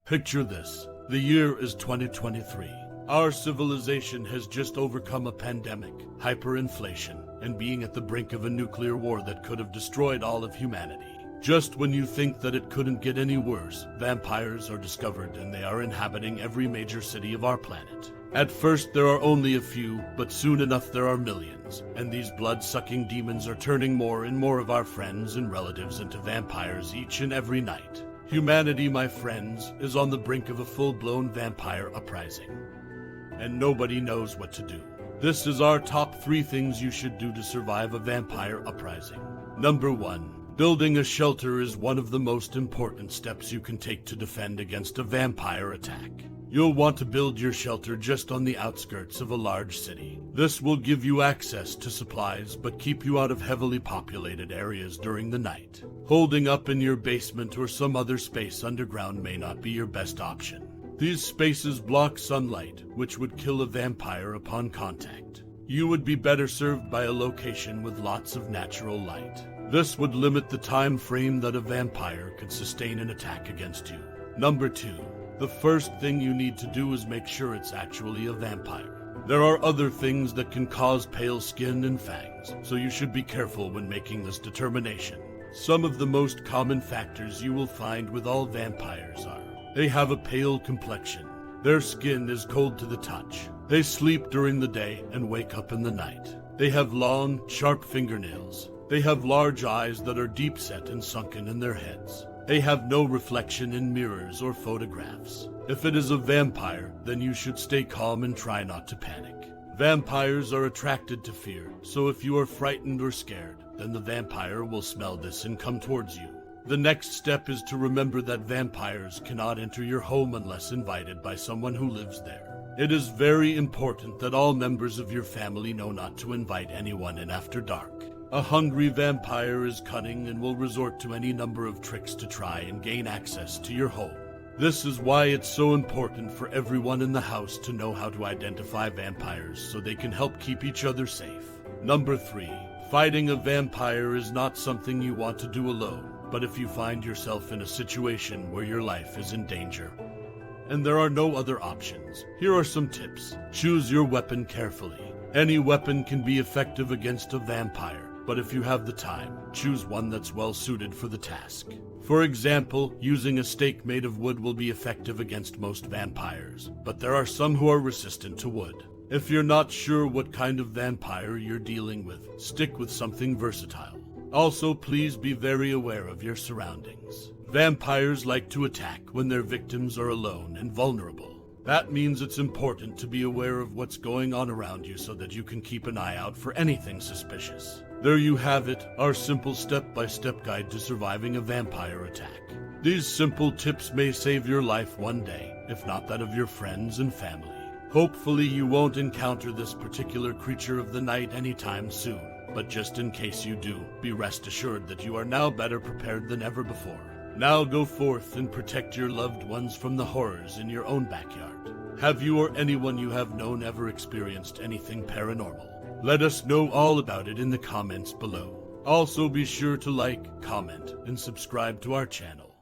Picture this. The year is 2023. Our civilization has just overcome a pandemic, hyperinflation, and being at the brink of a nuclear war that could have destroyed all of humanity. Just when you think that it couldn't get any worse, vampires are discovered and they are inhabiting every major city of our planet. At first there are only a few, but soon enough there are millions, and these blood-sucking demons are turning more and more of our friends and relatives into vampires each and every night. Humanity, my friends, is on the brink of a full-blown vampire uprising, and nobody knows what to do. This is our top 3 things you should do to survive a vampire uprising. Number 1. Building a shelter is one of the most important steps you can take to defend against a vampire attack. You'll want to build your shelter just on the outskirts of a large city. This will give you access to supplies but keep you out of heavily populated areas during the night. Holding up in your basement or some other space underground may not be your best option. These spaces block sunlight, which would kill a vampire upon contact. You would be better served by a location with lots of natural light. This would limit the time frame that a vampire could sustain an attack against you. Number 2. The first thing you need to do is make sure it's actually a vampire. There are other things that can cause pale skin and fangs, so you should be careful when making this determination. Some of the most common factors you will find with all vampires are: they have a pale complexion, their skin is cold to the touch, they sleep during the day and wake up in the night, they have long, sharp fingernails, they have large eyes that are deep-set and sunken in their heads. They have no reflection in mirrors or photographs. If it is a vampire, then you should stay calm and try not to panic. Vampires are attracted to fear, so if you are frightened or scared, then the vampire will smell this and come towards you. The next step is to remember that vampires cannot enter your home unless invited by someone who lives there. It is very important that all members of your family know not to invite anyone in after dark. A hungry vampire is cunning and will resort to any number of tricks to try and gain access to your home. This is why it's so important for everyone in the house to know how to identify vampires so they can help keep each other safe. Number 3. Fighting a vampire is not something you want to do alone, but if you find yourself in a situation where your life is in danger and there are no other options, here are some tips. Choose your weapon carefully. Any weapon can be effective against a vampire, but if you have the time, choose one that's well suited for the task. For example, using a stake made of wood will be effective against most vampires, but there are some who are resistant to wood. If you're not sure what kind of vampire you're dealing with, stick with something versatile. Also, please be very aware of your surroundings. Vampires like to attack when their victims are alone and vulnerable. That means it's important to be aware of what's going on around you so that you can keep an eye out for anything suspicious. There you have it, our simple step-by-step guide to surviving a vampire attack. These simple tips may save your life one day, if not that of your friends and family. Hopefully you won't encounter this particular creature of the night anytime soon, but just in case you do, be rest assured that you are now better prepared than ever before. Now go forth and protect your loved ones from the horrors in your own backyard. Have you or anyone you have known ever experienced anything paranormal? Let us know all about it in the comments below. Also be sure to like, comment, and subscribe to our channel.